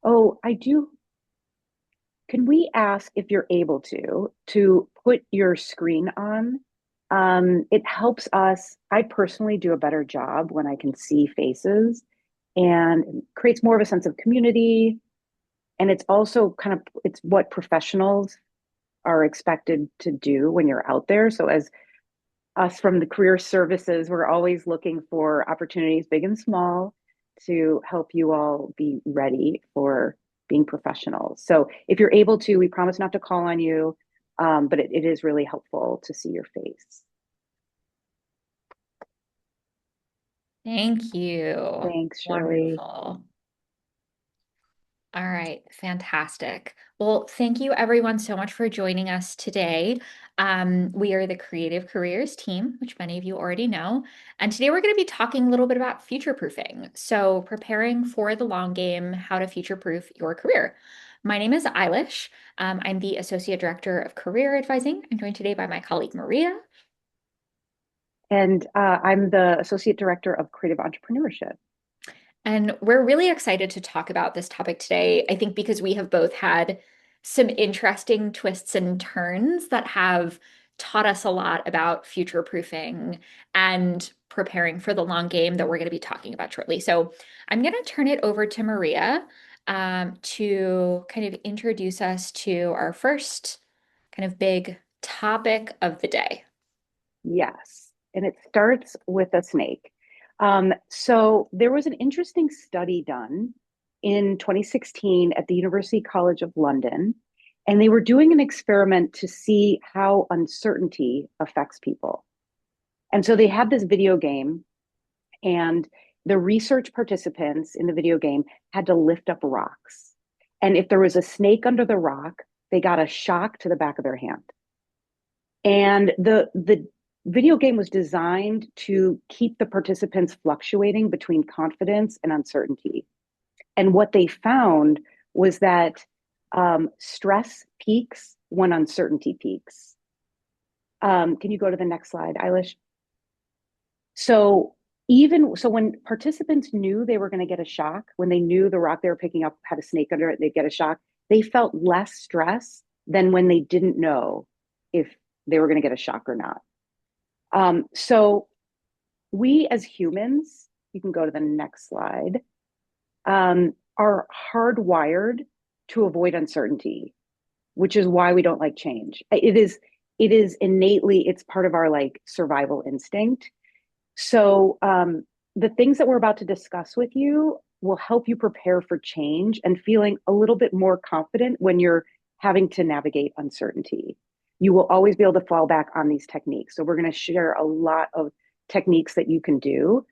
Oh, I do. Can we ask if you're able to put your screen on? It helps us. I personally do a better job when I can see faces and creates more of a sense of community. And it's also kind of it's what professionals are expected to do when you're out there. So as us from the career services, we're always looking for opportunities, big and small, to help you all be ready for being professionals. So if you're able to, we promise not to call on you, but it is really helpful to see your face. Thank you. Thanks, Shirley. Wonderful. All right, fantastic. Well, thank you everyone so much for joining us today. We are the Creative Careers team, which many of you already know. And today we're going to be talking a little bit about future proofing. So, preparing for the long game, how to future proof your career. My name is Eilish. I'm the Associate Director of Career Advising. I'm joined today by my colleague Maria. And I'm the Associate Director of Creative Entrepreneurship. And we're really excited to talk about this topic today. I think because we have both had some interesting twists and turns that have taught us a lot about future proofing and preparing for the long game that we're going to be talking about shortly. So I'm going to turn it over to Maria to kind of introduce us to our first kind of big topic of the day. Yes. And it starts with a snake. So there was an interesting study done in 2016 at the University College of London, and they were doing an experiment to see how uncertainty affects people. And so they had this video game, and the research participants in the video game had to lift up rocks. And if there was a snake under the rock, they got a shock to the back of their hand. And the video game was designed to keep the participants fluctuating between confidence and uncertainty. And what they found was that stress peaks when uncertainty peaks. Can you go to the next slide, Eilish? So even so, when participants knew they were going to get a shock, when they knew the rock they were picking up had a snake under it, they'd get a shock. They felt less stress than when they didn't know if they were going to get a shock or not. So we as humans, you can go to the next slide, are hardwired to avoid uncertainty, which is why we don't like change. It is innately, it's part of our like survival instinct. So the things that we're about to discuss with you will help you prepare for change and feeling a little bit more confident when you're having to navigate uncertainty. You will always be able to fall back on these techniques. So we're going to share a lot of techniques that you can do.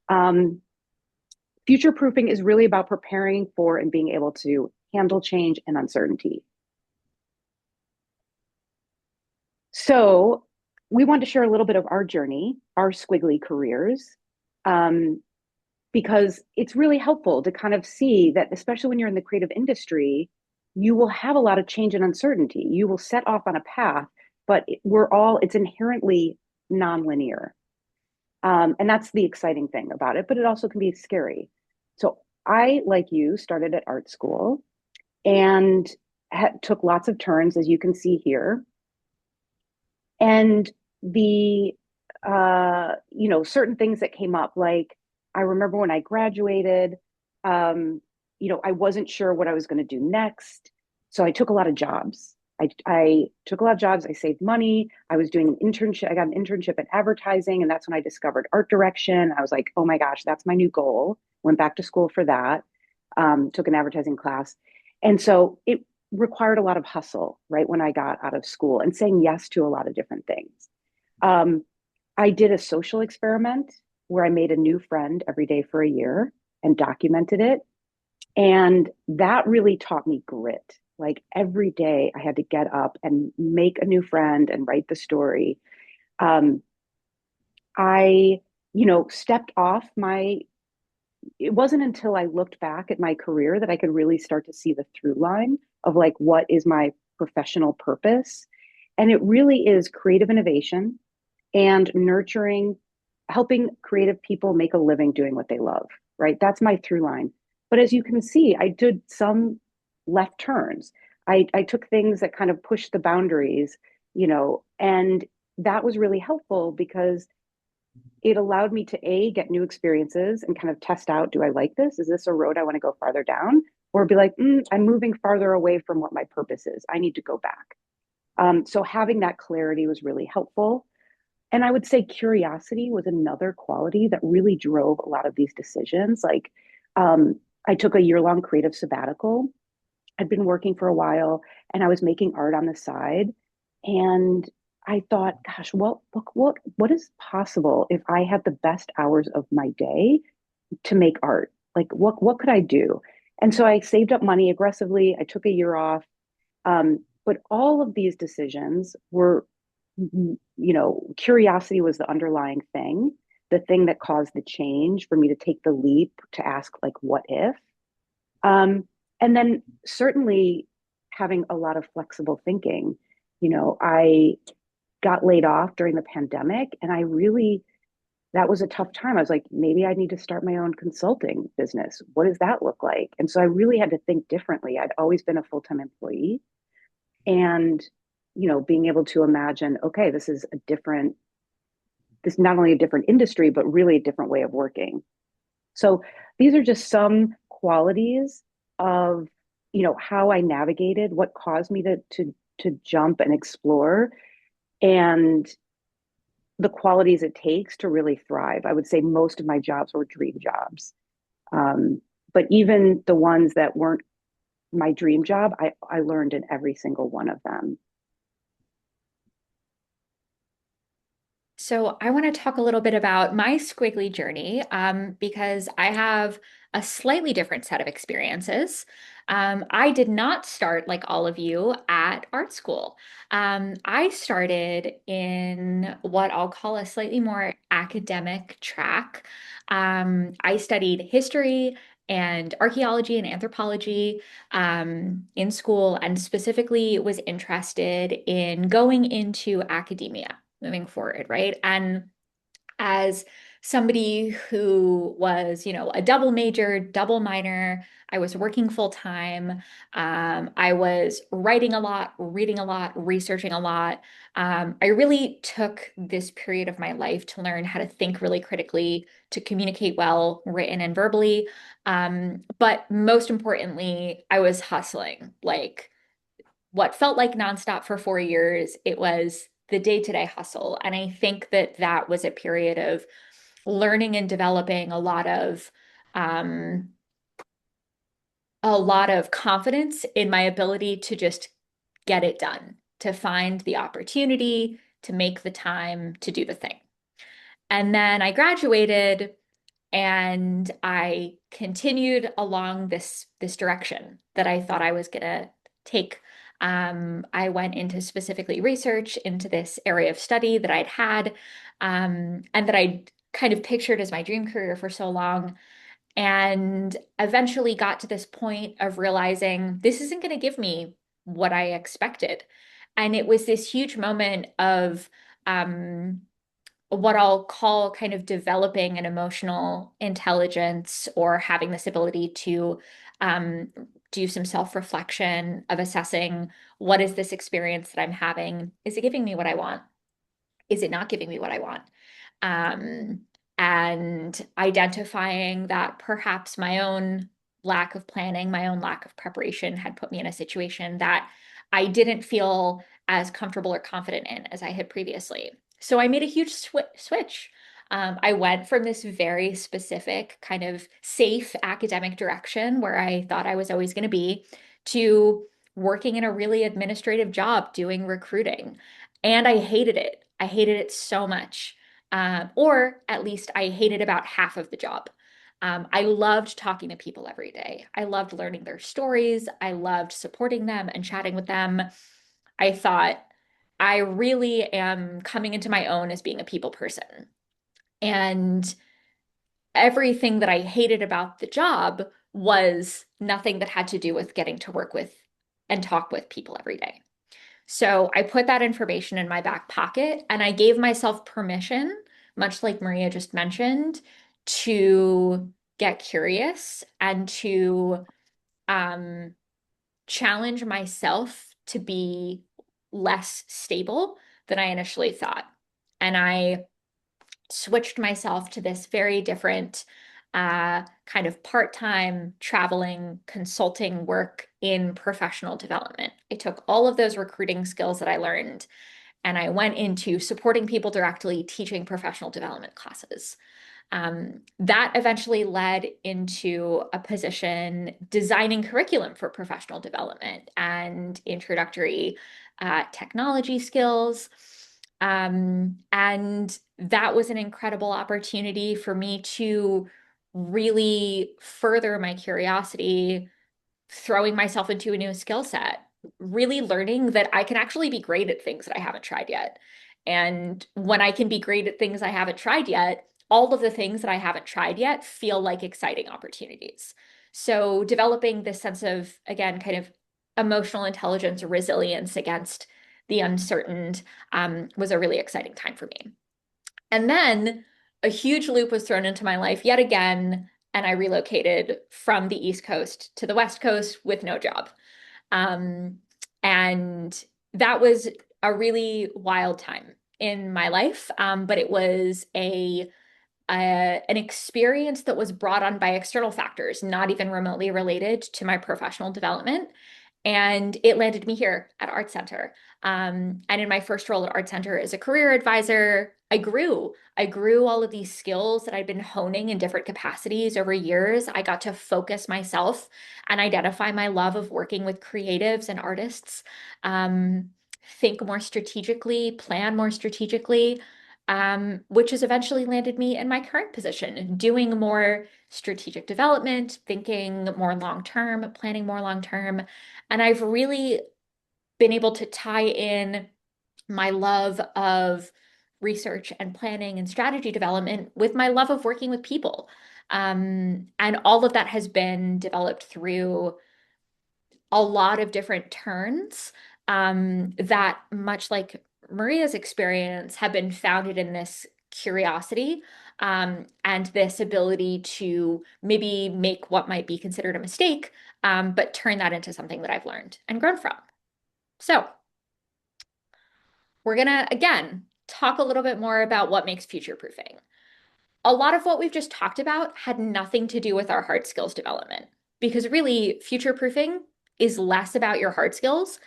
Um, Future proofing is really about preparing for and being able to handle change and uncertainty. So we want to share a little bit of our journey, our squiggly careers, um, because it's really helpful to kind of see that, especially when you're in the creative industry, you will have a lot of change and uncertainty. You will set off on a path, but it's inherently nonlinear. And that's the exciting thing about it, but it also can be scary. So I, like you, started at art school and took lots of turns, as you can see here. And the certain things that came up, like I remember when I graduated, um, I wasn't sure what I was going to do next. So I took a lot of jobs. I took a lot of jobs. I saved money. I was doing an internship. I got an internship in advertising, and that's when I discovered art direction. I was like, oh my gosh, that's my new goal. Went back to school for that. Took an advertising class. And so it required a lot of hustle, right, when I got out of school and saying yes to a lot of different things. Um, I did a social experiment where I made a new friend every day for a year and documented it. And that really taught me grit. Like every day, I had to get up and make a new friend and write the story. Um, I stepped off my, it wasn't until I looked back at my career that I could really start to see the through line of like, what is my professional purpose? And it really is creative innovation and nurturing, helping creative people make a living doing what they love, right? That's my through line. But as you can see, I did some left turns. I took things that kind of pushed the boundaries, and that was really helpful because it allowed me to get new experiences and kind of test out, do I like this? Is this a road I want to go farther down? Or be like, I'm moving farther away from what my purpose is. I need to go back. So having that clarity was really helpful. And I would say curiosity was another quality that really drove a lot of these decisions. Like, I took a year-long creative sabbatical. I'd been working for a while and I was making art on the side. And I thought, gosh, well, look, what is possible if I have the best hours of my day to make art? Like, what could I do? And so I saved up money aggressively. I took a year off. But all of these decisions were, curiosity was the underlying thing, the thing that caused the change for me to take the leap to ask, like, what if? And then certainly having a lot of flexible thinking. I got laid off during the pandemic, and that was a tough time. I was like, maybe I need to start my own consulting business. What does that look like? And so I really had to think differently. I'd always been a full-time employee, and being able to imagine, okay, this is not only a different industry, but really a different way of working. So these are just some qualities of, how I navigated, what caused me to jump and explore, and the qualities it takes to really thrive. I would say most of my jobs were dream jobs. But even the ones that weren't my dream job, I learned in every single one of them. So I want to talk a little bit about my squiggly journey because I have a slightly different set of experiences. I did not start like all of you at art school. I started in what I'll call a slightly more academic track. I studied history and archaeology and anthropology in school, and specifically was interested in going into academia moving forward, right? And as somebody who was, a double major, double minor, I was working full time. I was writing a lot, reading a lot, researching a lot. I really took this period of my life to learn how to think really critically, to communicate well, written and verbally. But most importantly, I was hustling, like what felt like nonstop for 4 years. It was the day-to-day hustle. And I think that that was a period of learning and developing um, a lot of confidence in my ability to just get it done, to find the opportunity, to make the time to do the thing. And then I graduated and I continued along this direction that I thought I was gonna take. I went into specifically research into this area of study that I'd had, and that I'd kind of pictured as my dream career for so long, and eventually got to this point of realizing this isn't going to give me what I expected. And it was this huge moment of um, what I'll call kind of developing an emotional intelligence, or having this ability to um, do some self-reflection of assessing, what is this experience that I'm having? Is it giving me what I want? Is it not giving me what I want? Um, and identifying that perhaps my own lack of planning, my own lack of preparation had put me in a situation that I didn't feel as comfortable or confident in as I had previously. So I made a huge switch. I went from this very specific, kind of safe academic direction where I thought I was always going to be, to working in a really administrative job doing recruiting. And I hated it. I hated it so much. Or at least I hated about half of the job. I loved talking to people every day. I loved learning their stories. I loved supporting them and chatting with them. I thought I really am coming into my own as being a people person. And everything that I hated about the job was nothing that had to do with getting to work with and talk with people every day. So I put that information in my back pocket and I gave myself permission, much like Maria just mentioned, to get curious and to um, challenge myself to be less stable than I initially thought. And I switched myself to this very different kind of part-time traveling consulting work in professional development. I took all of those recruiting skills that I learned and I went into supporting people directly, teaching professional development classes. That eventually led into a position designing curriculum for professional development and introductory technology skills. And that was an incredible opportunity for me to really further my curiosity, throwing myself into a new skill set, really learning that I can actually be great at things that I haven't tried yet. And when I can be great at things I haven't tried yet, all of the things that I haven't tried yet feel like exciting opportunities. So developing this sense of, again, kind of emotional intelligence, resilience against the uncertain was a really exciting time for me. And then a huge loop was thrown into my life yet again, and I relocated from the East Coast to the West Coast with no job. Um, and that was a really wild time in my life, but it was an experience that was brought on by external factors, not even remotely related to my professional development. And it landed me here at Art Center. And in my first role at Art Center as a career advisor, I grew. I grew all of these skills that I'd been honing in different capacities over years. I got to focus myself and identify my love of working with creatives and artists, um, think more strategically, plan more strategically, which has eventually landed me in my current position, doing more strategic development, thinking more long term, planning more long term. And I've really been able to tie in my love of research and planning and strategy development with my love of working with people. And all of that has been developed through a lot of different turns that, much like Maria's experience, have been founded in this curiosity and this ability to maybe make what might be considered a mistake, but turn that into something that I've learned and grown from. So we're gonna, again, talk a little bit more about what makes future proofing. A lot of what we've just talked about had nothing to do with our hard skills development, because really, future proofing is less about your hard skills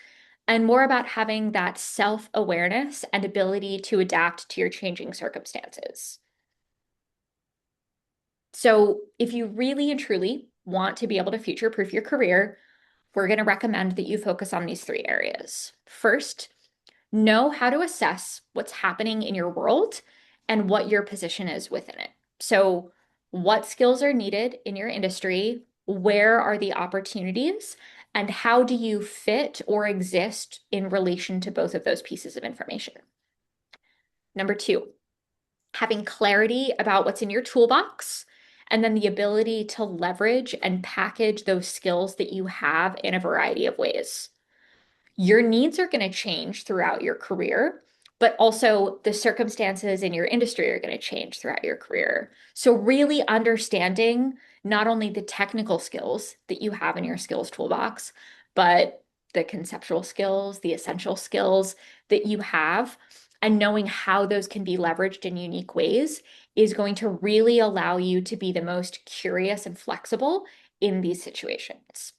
and more about having that self-awareness and ability to adapt to your changing circumstances. So, if you really and truly want to be able to future proof your career, we're going to recommend that you focus on these three areas. First, know how to assess what's happening in your world and what your position is within it. So, what skills are needed in your industry? Where are the opportunities? And how do you fit or exist in relation to both of those pieces of information? Number two, having clarity about what's in your toolbox and then the ability to leverage and package those skills that you have in a variety of ways. Your needs are going to change throughout your career, but also the circumstances in your industry are going to change throughout your career. So, really understanding not only the technical skills that you have in your skills toolbox, but the conceptual skills, the essential skills that you have, and knowing how those can be leveraged in unique ways is going to really allow you to be the most curious and flexible in these situations.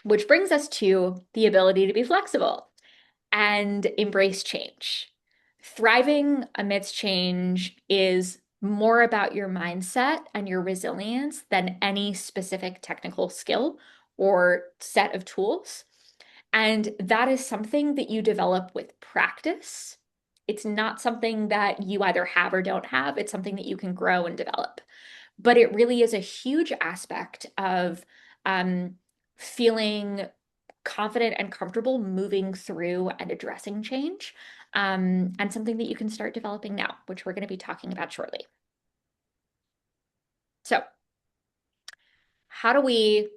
Which brings us to the ability to be flexible and embrace change. Thriving amidst change is more about your mindset and your resilience than any specific technical skill or set of tools. And that is something that you develop with practice. It's not something that you either have or don't have. It's something that you can grow and develop. But it really is a huge aspect of um, feeling confident and comfortable moving through and addressing change, and something that you can start developing now, which we're going to be talking about shortly. So, how do we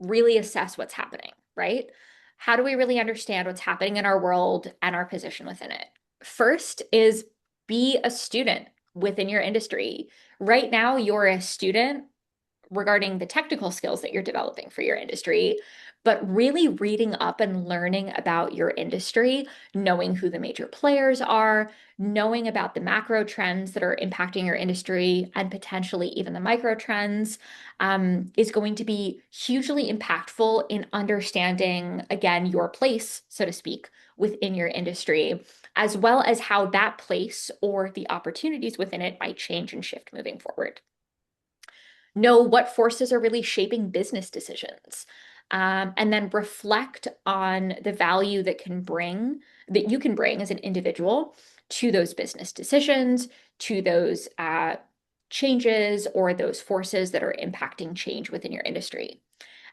really assess what's happening, right? How do we really understand what's happening in our world and our position within it? First is be a student within your industry. Right now, you're a student regarding the technical skills that you're developing for your industry, but really reading up and learning about your industry, knowing who the major players are, knowing about the macro trends that are impacting your industry and potentially even the micro trends, is going to be hugely impactful in understanding, again, your place, so to speak, within your industry, as well as how that place or the opportunities within it might change and shift moving forward. Know what forces are really shaping business decisions, and then reflect on the value that you can bring as an individual to those business decisions, to those changes or those forces that are impacting change within your industry.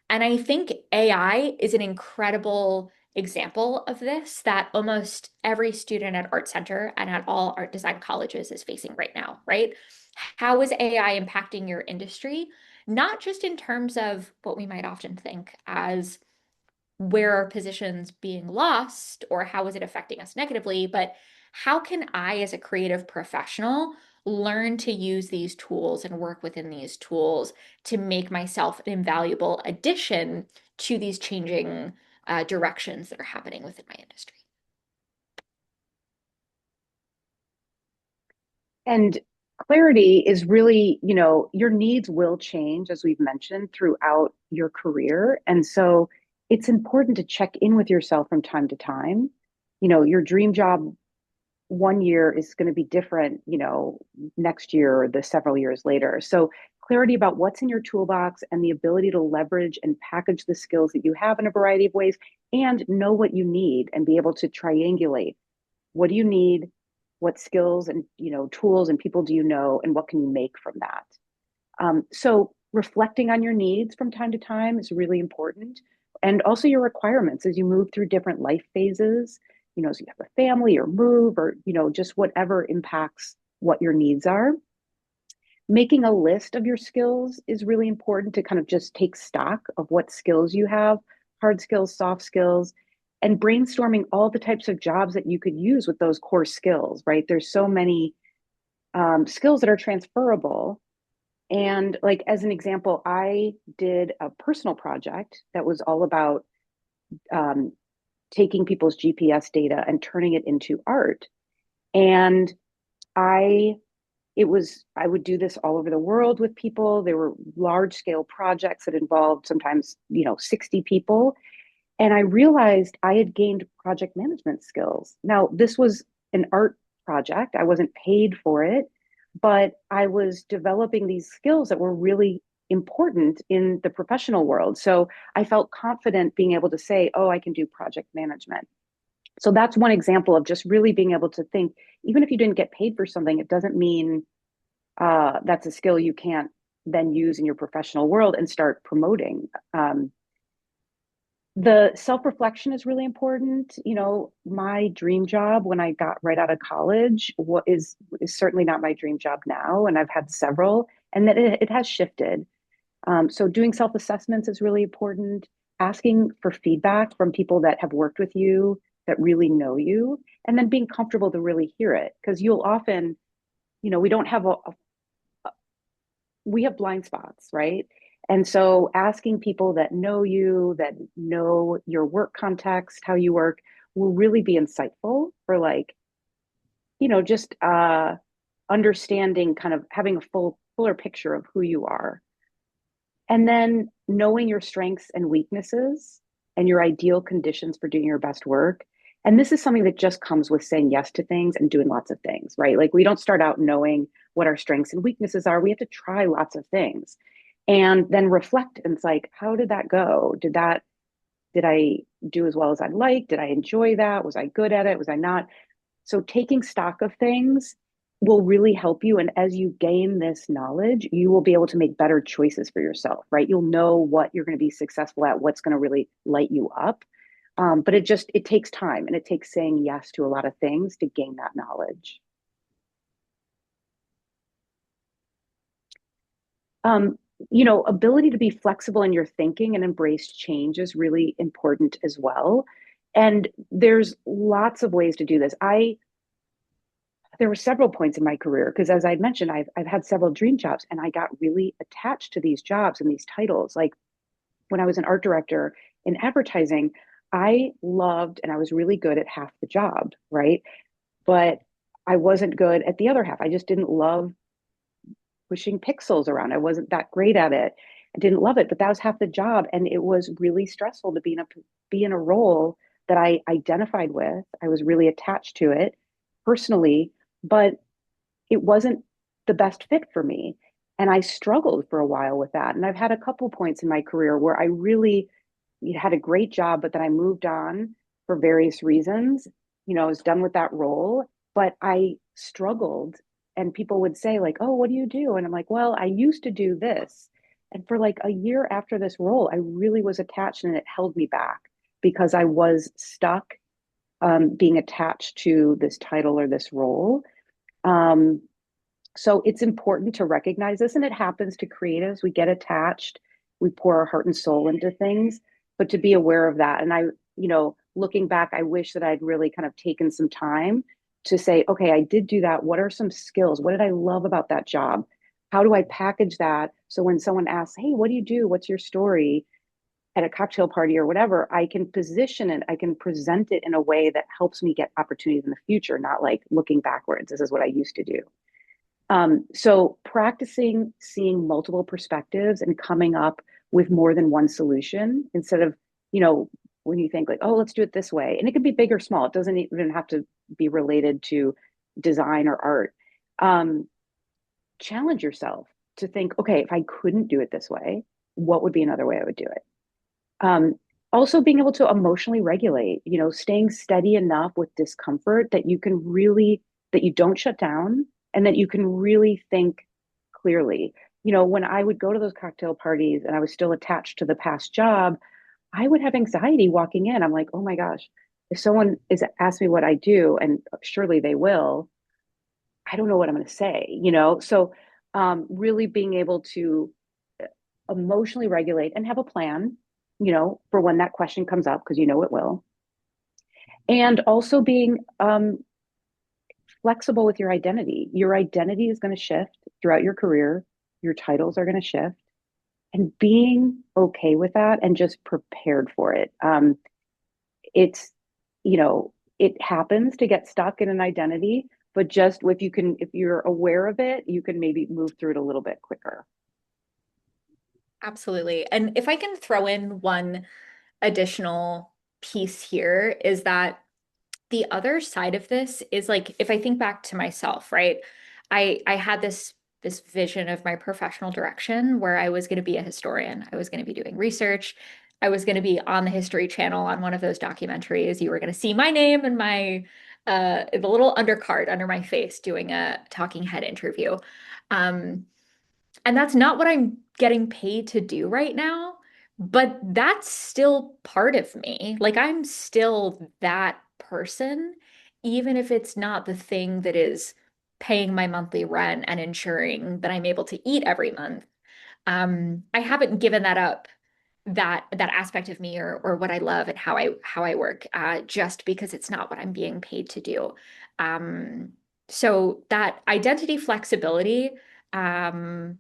And I think AI is an incredible example of this that almost every student at Art Center and at all art design colleges is facing right now, right? How is AI impacting your industry? Not just in terms of what we might often think as where are positions being lost or how is it affecting us negatively, but how can I, as a creative professional, learn to use these tools and work within these tools to make myself an invaluable addition to these changing directions that are happening within my industry? And clarity is really, your needs will change, as we've mentioned, throughout your career. And so it's important to check in with yourself from time to time. Your dream job one year is going to be different, next year or the several years later. So clarity about what's in your toolbox and the ability to leverage and package the skills that you have in a variety of ways and know what you need and be able to triangulate. What do you need? What skills and tools and people do you know, and what can you make from that? So reflecting on your needs from time to time is really important, and also your requirements as you move through different life phases. As you have a family or move, or just whatever impacts what your needs are. Making a list of your skills is really important to kind of just take stock of what skills you have, hard skills, soft skills, and brainstorming all the types of jobs that you could use with those core skills, right? There's so many skills that are transferable. And like as an example, I did a personal project that was all about um, taking people's GPS data and turning it into art. And I I would do this all over the world with people. There were large scale projects that involved sometimes, 60 people. And I realized I had gained project management skills. Now, this was an art project. I wasn't paid for it, but I was developing these skills that were really important in the professional world. So I felt confident being able to say, oh, I can do project management. So that's one example of just really being able to think, even if you didn't get paid for something, it doesn't mean that's a skill you can't then use in your professional world and start promoting. The self-reflection is really important. My dream job when I got right out of college what is certainly not my dream job now, and I've had several, and that it has shifted. So doing self-assessments is really important. Asking for feedback from people that have worked with you, that really know you, and then being comfortable to really hear it, because you'll often, we don't have we have blind spots, right? And so asking people that know you, that know your work context, how you work, will really be insightful for like, just understanding, kind of having a fuller picture of who you are. And then knowing your strengths and weaknesses and your ideal conditions for doing your best work. And this is something that just comes with saying yes to things and doing lots of things, right? Like we don't start out knowing what our strengths and weaknesses are. We have to try lots of things and then reflect. And it's like, how did that go? Did I do as well as I'd like? Did I enjoy that? Was I good at it? Was I not? So taking stock of things will really help you. And as you gain this knowledge, you will be able to make better choices for yourself, right? You'll know what you're going to be successful at, what's going to really light you up. But it takes time, and it takes saying yes to a lot of things to gain that knowledge. Um, Ability to be flexible in your thinking and embrace change is really important as well. And there's lots of ways to do this. There were several points in my career because, as I mentioned, I've had several dream jobs, and I got really attached to these jobs and these titles. Like when I was an art director in advertising, I loved and I was really good at half the job, right? But I wasn't good at the other half. I just didn't love pushing pixels around. I wasn't that great at it. I didn't love it, but that was half the job, and it was really stressful to be in a role that I identified with. I was really attached to it personally, but it wasn't the best fit for me. And I struggled for a while with that. And I've had a couple points in my career where I really had a great job, but then I moved on for various reasons. I was done with that role, but I struggled. And people would say, like, oh, what do you do? And I'm like, well, I used to do this. And for like a year after this role, I really was attached and it held me back because I was stuck being attached to this title or this role. Um, so it's important to recognize this, and it happens to creatives. We get attached, we pour our heart and soul into things, but to be aware of that. And looking back, I wish that I'd really kind of taken some time to say, okay, I did do that. What are some skills? What did I love about that job? How do I package that so when someone asks, hey, what do you do? What's your story at a cocktail party or whatever? I can position it, I can present it in a way that helps me get opportunities in the future, not like looking backwards. This is what I used to do. So practicing seeing multiple perspectives and coming up with more than one solution instead of, when you think like, oh, let's do it this way. And it can be big or small. It doesn't even have to be related to design or art. Um, Challenge yourself to think, okay, if I couldn't do it this way, what would be another way I would do it? Um, Also being able to emotionally regulate, staying steady enough with discomfort that you don't shut down and that you can really think clearly. When I would go to those cocktail parties and I was still attached to the past job, I would have anxiety walking in. I'm like, oh my gosh, if someone is asked me what I do, and surely they will, I don't know what I'm going to say. So really being able to emotionally regulate and have a plan, for when that question comes up, because it will. And also being flexible with your identity. Your identity is going to shift throughout your career, your titles are going to shift, and being okay with that and just prepared for it. It's, it happens to get stuck in an identity, but just if you're aware of it, you can maybe move through it a little bit quicker. Absolutely. And if I can throw in one additional piece here, is that the other side of this is like if I think back to myself, right? I had this vision of my professional direction where I was going to be a historian. I was going to be doing research. I was going to be on the History Channel on one of those documentaries. You were going to see my name and my the little undercard under my face doing a talking head interview. Um, and that's not what I'm getting paid to do right now, but that's still part of me. Like I'm still that person, even if it's not the thing that is paying my monthly rent and ensuring that I'm able to eat every month. I haven't given that up, that aspect of me or what I love and how I work, just because it's not what I'm being paid to do. Um, so that identity flexibility, um,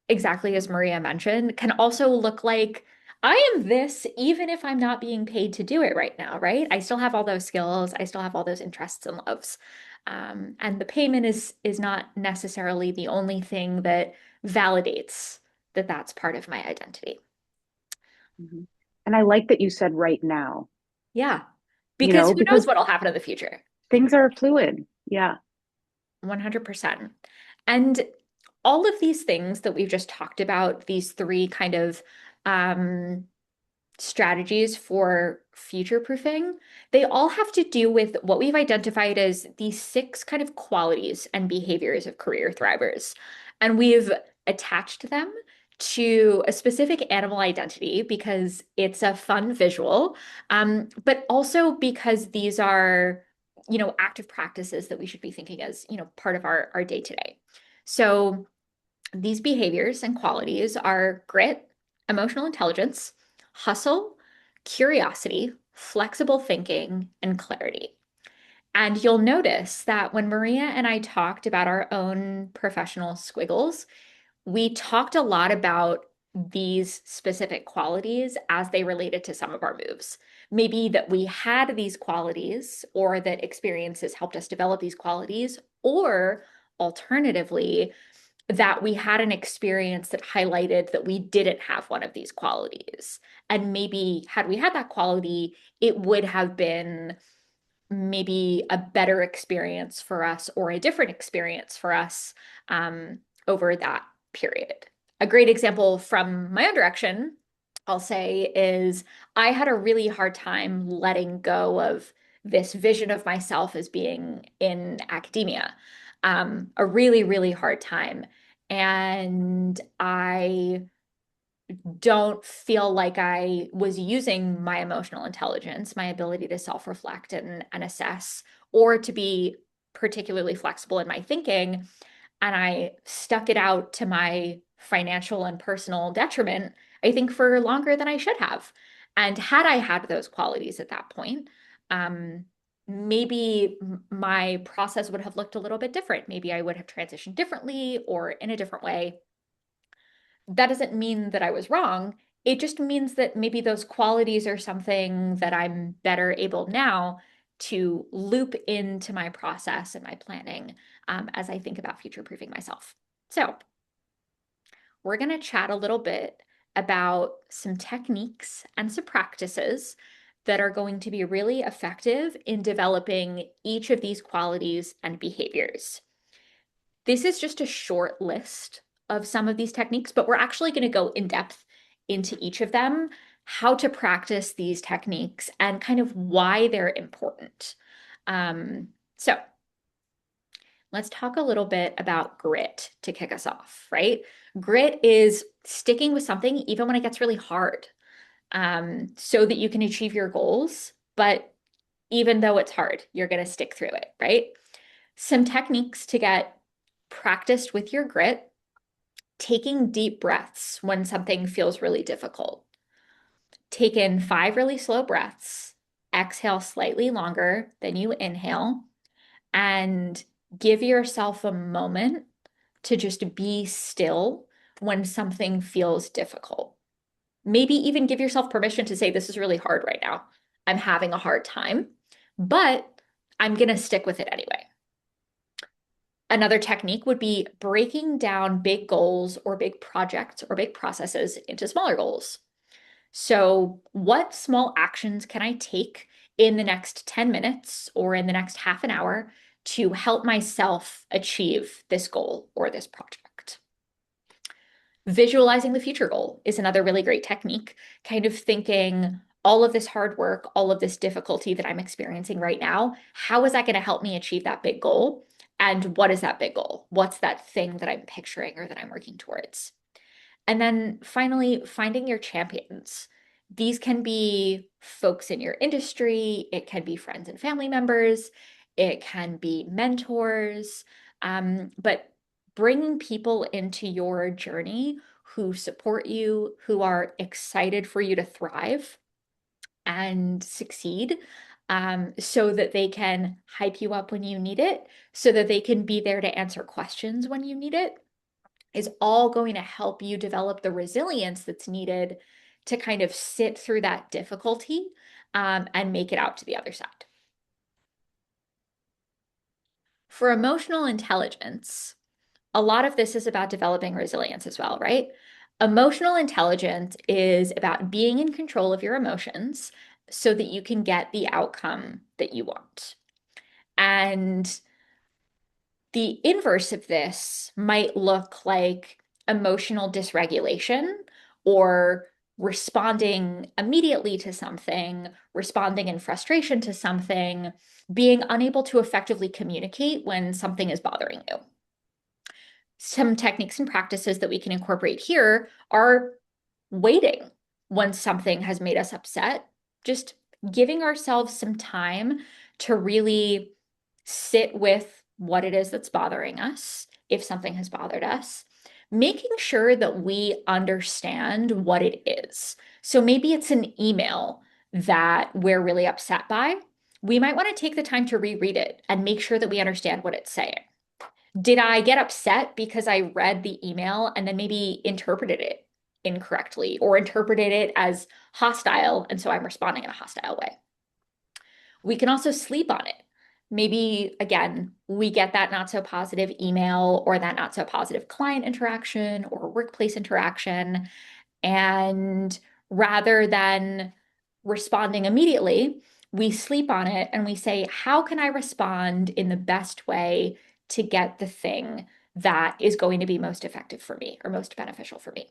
exactly as Maria mentioned, can also look like I am this even if I'm not being paid to do it right now, right? I still have all those skills, I still have all those interests and loves. And the payment is not necessarily the only thing that validates that that's part of my identity. Mhm. And I like that you said right now, Yeah. Because who knows because what'll happen in the future? things are fluid. Yeah. 100%. And all of these things that we've just talked about, these three kind of um, strategies for future proofing, they all have to do with what we've identified as these six kind of qualities and behaviors of career thrivers. And we've attached them to a specific animal identity because it's a fun visual, but also because these are, active practices that we should be thinking as, part of our day to day. So these behaviors and qualities are grit, emotional intelligence, hustle, curiosity, flexible thinking, and clarity. And you'll notice that when Maria and I talked about our own professional squiggles, we talked a lot about these specific qualities as they related to some of our moves. Maybe that we had these qualities, or that experiences helped us develop these qualities, or alternatively, that we had an experience that highlighted that we didn't have one of these qualities. And maybe had we had that quality, it would have been maybe a better experience for us or a different experience for us over that period. A great example from my own direction, I'll say, is I had a really hard time letting go of this vision of myself as being in academia, a really, really hard time. And I don't feel like I was using my emotional intelligence, my ability to self-reflect and assess, or to be particularly flexible in my thinking. And I stuck it out to my financial and personal detriment, I think, for longer than I should have. And had I had those qualities at that point, maybe my process would have looked a little bit different. Maybe I would have transitioned differently or in a different way. That doesn't mean that I was wrong. It just means that maybe those qualities are something that I'm better able now to loop into my process and my planning as I think about future proofing myself. So, we're going to chat a little bit about some techniques and some practices that are going to be really effective in developing each of these qualities and behaviors. This is just a short list of some of these techniques, but we're actually going to go in depth into each of them, how to practice these techniques, and kind of why they're important. So let's talk a little bit about grit to kick us off, right? Grit is sticking with something even when it gets really hard, so that you can achieve your goals. But even though it's hard, you're going to stick through it, right? Some techniques to get practiced with your grit: taking deep breaths when something feels really difficult. Take in 5 really slow breaths, exhale slightly longer than you inhale, and give yourself a moment to just be still when something feels difficult. Maybe even give yourself permission to say, this is really hard right now. I'm having a hard time, but I'm going to stick with it anyway. Another technique would be breaking down big goals or big projects or big processes into smaller goals. So, what small actions can I take in the next 10 minutes or in the next half an hour to help myself achieve this goal or this project? Visualizing the future goal is another really great technique, kind of thinking all of this hard work, all of this difficulty that I'm experiencing right now, how is that going to help me achieve that big goal? And what is that big goal? What's that thing that I'm picturing or that I'm working towards? And then finally, finding your champions. These can be folks in your industry, it can be friends and family members, it can be mentors, but bringing people into your journey who support you, who are excited for you to thrive and succeed, so that they can hype you up when you need it, so that they can be there to answer questions when you need it, is all going to help you develop the resilience that's needed to kind of sit through that difficulty, and make it out to the other side. For emotional intelligence, a lot of this is about developing resilience as well, right? Emotional intelligence is about being in control of your emotions so that you can get the outcome that you want. And the inverse of this might look like emotional dysregulation, or responding immediately to something, responding in frustration to something, being unable to effectively communicate when something is bothering you. Some techniques and practices that we can incorporate here are waiting when something has made us upset, just giving ourselves some time to really sit with what it is that's bothering us, if something has bothered us, making sure that we understand what it is. So maybe it's an email that we're really upset by. we might want to take the time to reread it and make sure that we understand what it's saying. Did I get upset because I read the email and then maybe interpreted it incorrectly or interpreted it as hostile, and so I'm responding in a hostile way? We can also sleep on it. Maybe, again, we get that not so positive email or that not so positive client interaction or workplace interaction. And rather than responding immediately, we sleep on it and we say, how can I respond in the best way to get the thing that is going to be most effective for me or most beneficial for me?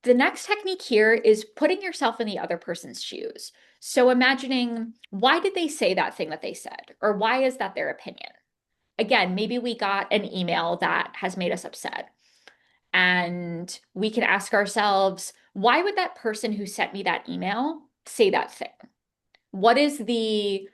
The next technique here is putting yourself in the other person's shoes. So imagining, why did they say that thing that they said? Or why is that their opinion? Again, maybe we got an email that has made us upset. And we can ask ourselves, why would that person who sent me that email say that thing? What is the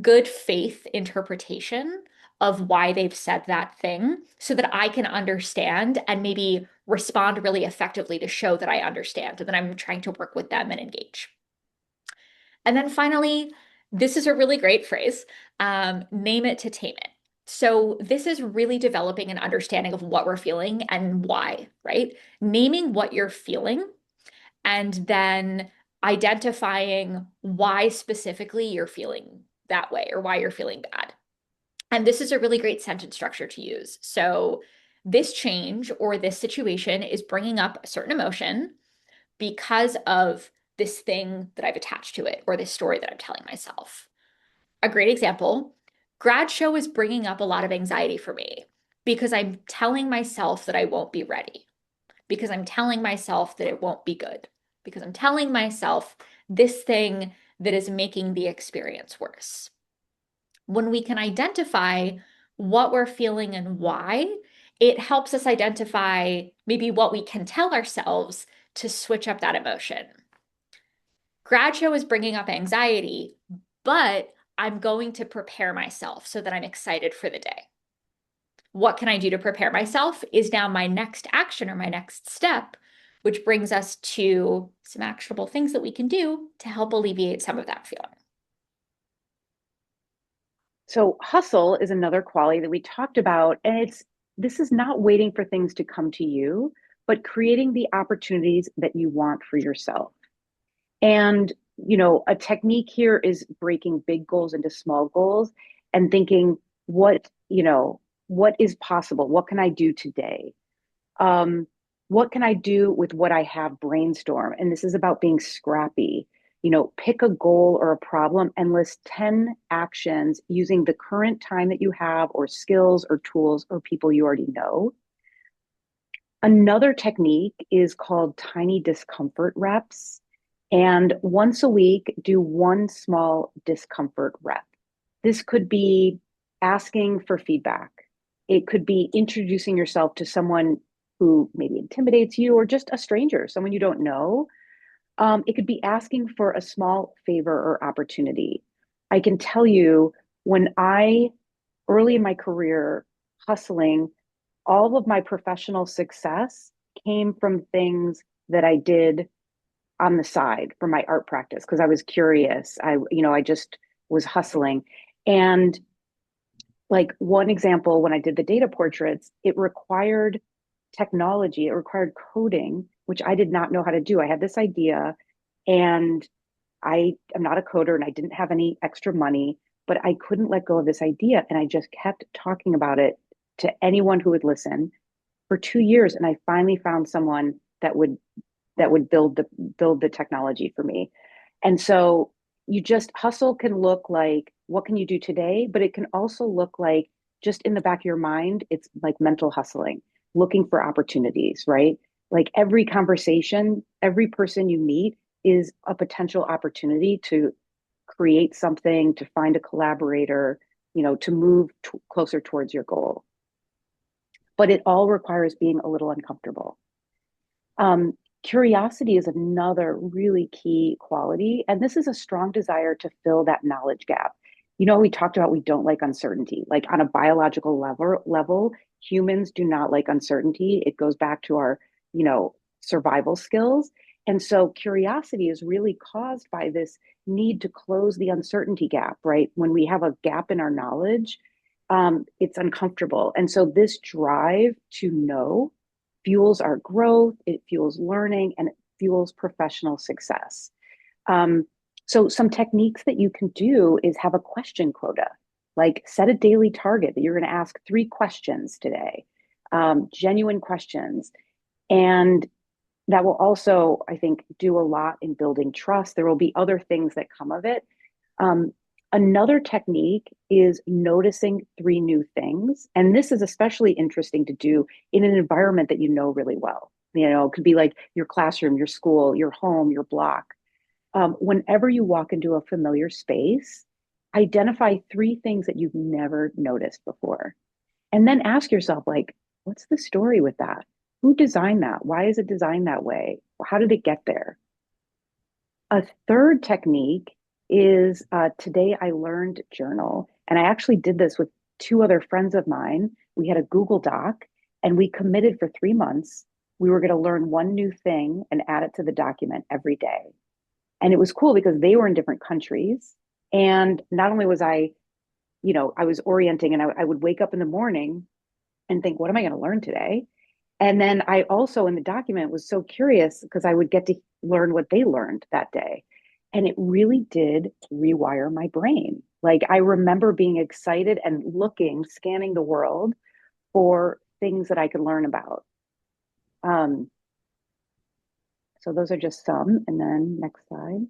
good faith interpretation of why they've said that thing so that I can understand and maybe respond really effectively to show that I understand and that I'm trying to work with them and engage. And then finally, this is a really great phrase, name it to tame it. So this is really developing an understanding of what we're feeling and why, right? Naming what you're feeling and then identifying why specifically you're feeling that way or why you're feeling bad. And this is a really great sentence structure to use. So this change or this situation is bringing up a certain emotion because of this thing that I've attached to it or this story that I'm telling myself. A great example, grad show is bringing up a lot of anxiety for me because I'm telling myself that I won't be ready, because I'm telling myself that it won't be good, because I'm telling myself this thing that is making the experience worse. When we can identify what we're feeling and why, it helps us identify maybe what we can tell ourselves to switch up that emotion. Grad show is bringing up anxiety, but I'm going to prepare myself so that I'm excited for the day. What can I do to prepare myself is now my next action or my next step, which brings us to some actionable things that we can do to help alleviate some of that feeling. So hustle is another quality that we talked about, and it's this is not waiting for things to come to you, but creating the opportunities that you want for yourself. And, a technique here is breaking big goals into small goals and thinking what is possible? What can I do today? um, what can I do with what I have? Brainstorm. And this is about being scrappy. Pick a goal or a problem and list 10 actions using the current time that you have, or skills, or tools, or people you already know. Another technique is called tiny discomfort reps. And once a week, do one small discomfort rep. This could be asking for feedback. It could be introducing yourself to someone who maybe intimidates you, or just a stranger, someone you don't know. It could be asking for a small favor or opportunity. I can tell you, when early in my career, hustling, all of my professional success came from things that I did on the side for my art practice because I was curious. I just was hustling. And like one example, when I did the data portraits, it required technology, it required coding, which I did not know how to do. I had this idea, and I am not a coder and I didn't have any extra money, but I couldn't let go of this idea. And I just kept talking about it to anyone who would listen for 2 years. And I finally found someone that would build the technology for me. And so you just hustle can look like, what can you do today? But it can also look like, just in the back of your mind, it's like mental hustling, looking for opportunities, right? Like every conversation, every person you meet is a potential opportunity to create something, to find a collaborator, to move closer towards your goal. But it all requires being a little uncomfortable. Curiosity is another really key quality. And this is a strong desire to fill that knowledge gap. We talked about we don't like uncertainty. Like on a biological level, humans do not like uncertainty. It goes back to our, survival skills. And so curiosity is really caused by this need to close the uncertainty gap, right? When we have a gap in our knowledge, it's uncomfortable. And so this drive to know fuels our growth, it fuels learning, and it fuels professional success. Um, so some techniques that you can do is have a question quota, like set a daily target that you're going to ask 3 questions today, genuine questions. And that will also, I think, do a lot in building trust. There will be other things that come of it. Um, Another technique is noticing 3 new things. And this is especially interesting to do in an environment that you know really well. You know, it could be like your classroom, your school, your home, your block. Whenever you walk into a familiar space, identify 3 things that you've never noticed before. And then ask yourself, like, what's the story with that? Who designed that? Why is it designed that way? How did it get there? A third technique is today I learned journal. And I actually did this with 2 other friends of mine. We had a Google Doc and we committed for 3 months. We were going to learn 1 new thing and add it to the document every day. And it was cool because they were in different countries. And not only was I was orienting and I would wake up in the morning and think, what am I going to learn today? And then I also in the document was so curious because I would get to learn what they learned that day. And it really did rewire my brain. Like I remember being excited and looking, scanning the world for things that I could learn about. Um, so those are just some. And then next slide.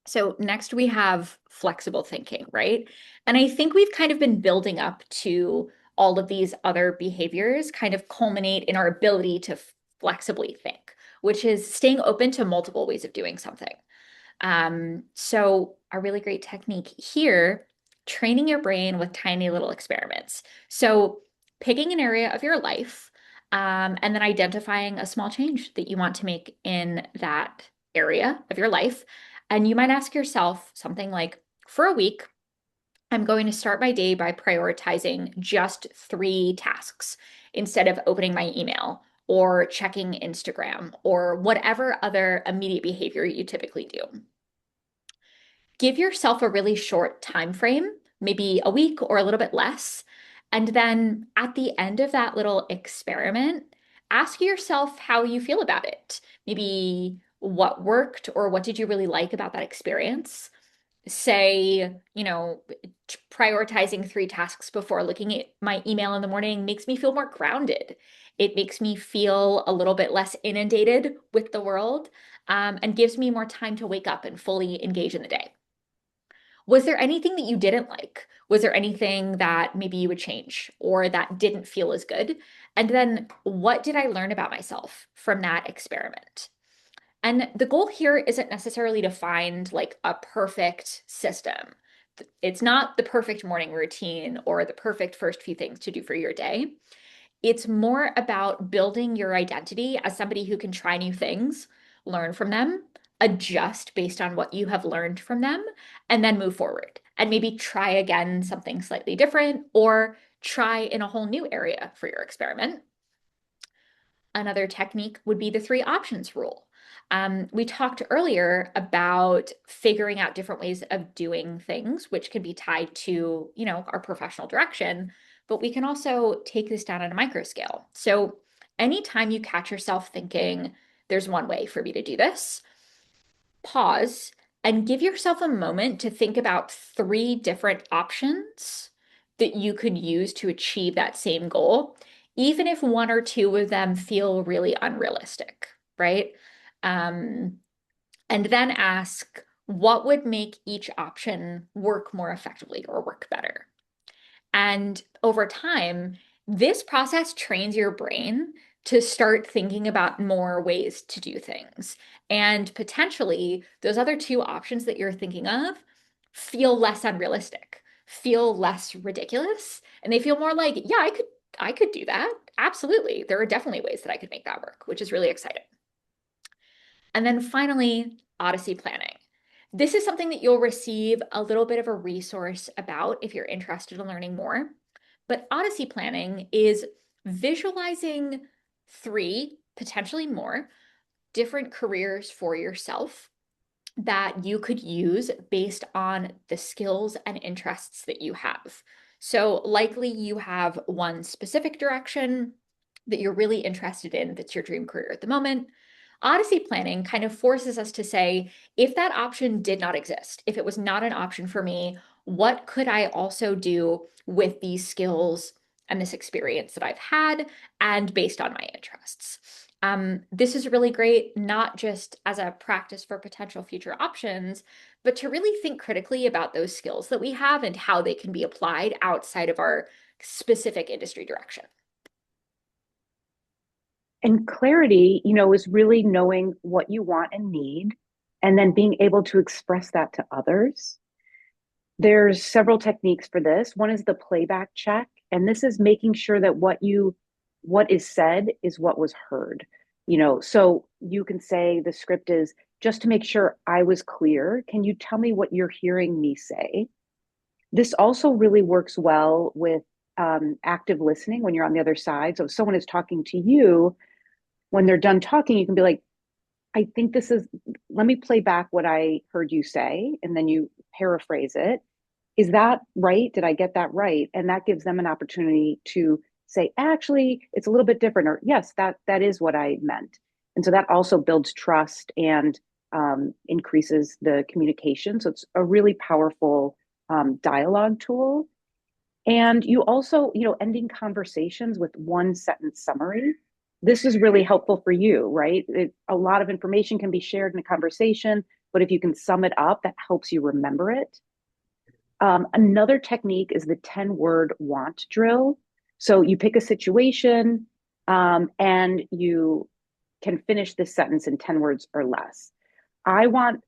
So next we have flexible thinking, right? And I think we've kind of been building up to all of these other behaviors kind of culminate in our ability to flexibly think, which is staying open to multiple ways of doing something. So a really great technique here, training your brain with tiny little experiments. So picking an area of your life, and then identifying a small change that you want to make in that area of your life. And you might ask yourself something like, for a week, I'm going to start my day by prioritizing just 3 tasks instead of opening my email or checking Instagram or whatever other immediate behavior you typically do. Give yourself a really short time frame, maybe a week or a little bit less. And then at the end of that little experiment, ask yourself how you feel about it. Maybe what worked or what did you really like about that experience? Say, prioritizing 3 tasks before looking at my email in the morning makes me feel more grounded. It makes me feel a little bit less inundated with the world, and gives me more time to wake up and fully engage in the day. Was there anything that you didn't like? Was there anything that maybe you would change or that didn't feel as good? And then what did I learn about myself from that experiment? And the goal here isn't necessarily to find like a perfect system. It's not the perfect morning routine or the perfect first few things to do for your day. It's more about building your identity as somebody who can try new things, learn from them, adjust based on what you have learned from them, and then move forward. And maybe try again something slightly different or try in a whole new area for your experiment. Another technique would be the 3 options rule. We talked earlier about figuring out different ways of doing things, which can be tied to, our professional direction, but we can also take this down on a micro scale. So anytime you catch yourself thinking, there's one way for me to do this, pause and give yourself a moment to think about 3 different options that you could use to achieve that same goal, even if 1 or 2 of them feel really unrealistic, right? Um, and then ask what would make each option work more effectively or work better. And over time, this process trains your brain to start thinking about more ways to do things. And potentially, those other 2 options that you're thinking of feel less unrealistic, feel less ridiculous, and they feel more like, yeah, I could do that. Absolutely. There are definitely ways that I could make that work, which is really exciting. And then finally, Odyssey planning. This is something that you'll receive a little bit of a resource about if you're interested in learning more. But Odyssey planning is visualizing 3, potentially more, different careers for yourself that you could use based on the skills and interests that you have. So, likely you have one specific direction that you're really interested in that's your dream career at the moment. Odyssey planning kind of forces us to say, if that option did not exist, if it was not an option for me, what could I also do with these skills and this experience that I've had and based on my interests? This is really great, not just as a practice for potential future options, but to really think critically about those skills that we have and how they can be applied outside of our specific industry direction. And clarity, is really knowing what you want and need, and then being able to express that to others. There's several techniques for this. One is the playback check, and this is making sure that what is said is what was heard. So you can say the script is just to make sure I was clear. Can you tell me what you're hearing me say? This also really works well with active listening when you're on the other side. So if someone is talking to you, when they're done talking, you can be like, I think this is, let me play back what I heard you say, and then you paraphrase it. Is that right? Did I get that right? And that gives them an opportunity to say, actually, it's a little bit different, or yes, that is what I meant. And so that also builds trust and increases the communication. So it's a really powerful dialogue tool. And you also, ending conversations with one sentence summary. This is really helpful for you, right? A lot of information can be shared in a conversation, but if you can sum it up, that helps you remember it. Another technique is the 10-word want drill. So you pick a situation and you can finish this sentence in 10 words or less. I want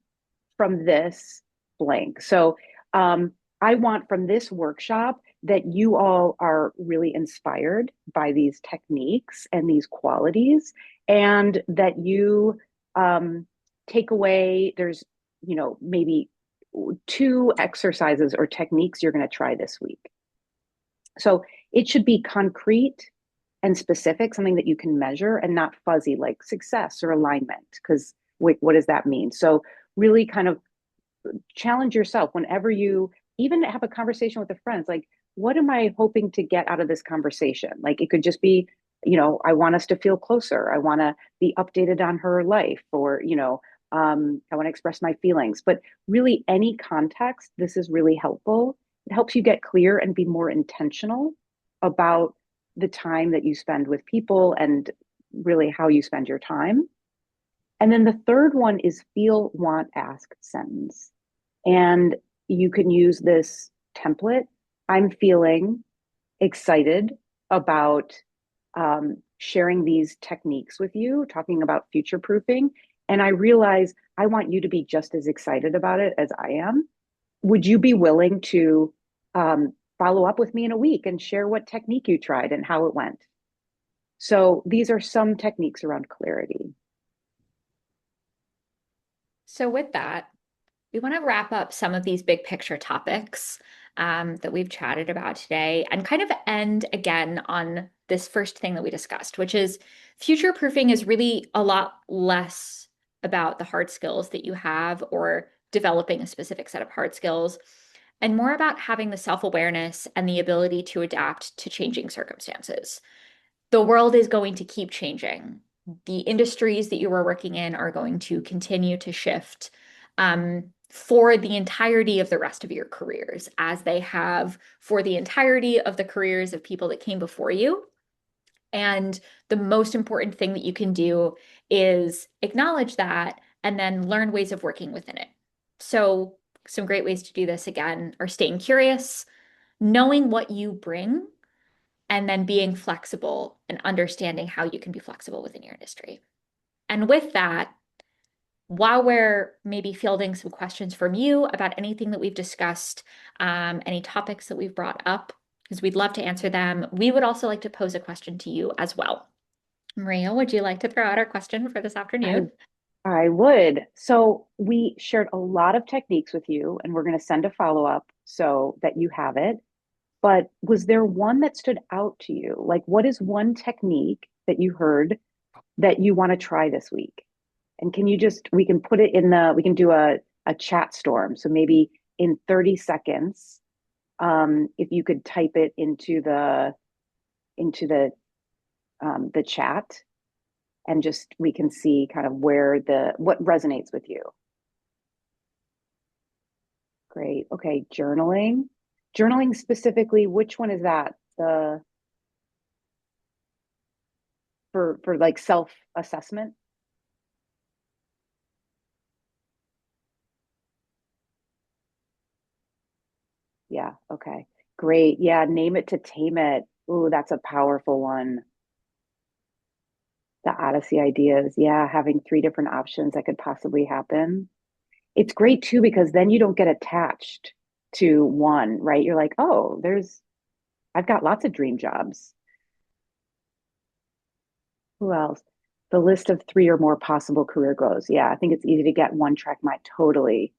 from this blank. So I want from this workshop that you all are really inspired by these techniques and these qualities, and that you take away, there's, maybe 2 exercises or techniques you're going to try this week. So it should be concrete and specific, something that you can measure, and not fuzzy like success or alignment, because what does that mean? So really kind of challenge yourself whenever you even have a conversation with a friend. Like, what am I hoping to get out of this conversation? Like, it could just be, I want us to feel closer. I want to be updated on her life, or, I want to express my feelings. But really, any context, this is really helpful. It helps you get clear and be more intentional about the time that you spend with people and really how you spend your time. And then the third one is feel, want, ask sentence. And you can use this template. I'm feeling excited about sharing these techniques with you, talking about future proofing. And I realize I want you to be just as excited about it as I am. Would you be willing to follow up with me in a week and share what technique you tried and how it went? So these are some techniques around clarity. So, with that, we want to wrap up some of these big picture topics that we've chatted about today and kind of end again on this first thing that we discussed, which is future proofing is really a lot less about the hard skills that you have or developing a specific set of hard skills, and more about having the self awareness and the ability to adapt to changing circumstances. The world is going to keep changing. The industries that you are working in are going to continue to shift. For the entirety of the rest of your careers, as they have for the entirety of the careers of people that came before you. And the most important thing that you can do is acknowledge that and then learn ways of working within it. So, some great ways to do this again are staying curious, knowing what you bring, and then being flexible and understanding how you can be flexible within your industry. And with that, while we're maybe fielding some questions from you about anything that we've discussed, any topics that we've brought up, because we'd love to answer them, we would also like to pose a question to you as well. Maria, would you like to throw out our question for this I afternoon? I would. So we shared a lot of techniques with you, and we're going to send a follow-up so that you have it. But was there one that stood out to you? Like, what is one technique that you heard that you want to try this week? And can you just, we can put it in we can do a chat storm. So maybe in 30 seconds, if you could type it into the chat and just, we can see kind of what resonates with you. Great. Okay. Journaling. Journaling specifically, which one is that? For like self-assessment? Yeah. Okay. Great. Yeah. Name it to tame it. Ooh, that's a powerful one. The Odyssey ideas. Yeah. Having three different options that could possibly happen. It's great too, because then you don't get attached to one, right? You're like, oh, I've got lots of dream jobs. Who else? The list of three or more possible career goals. Yeah. I think it's easy to get one track mind. Totally.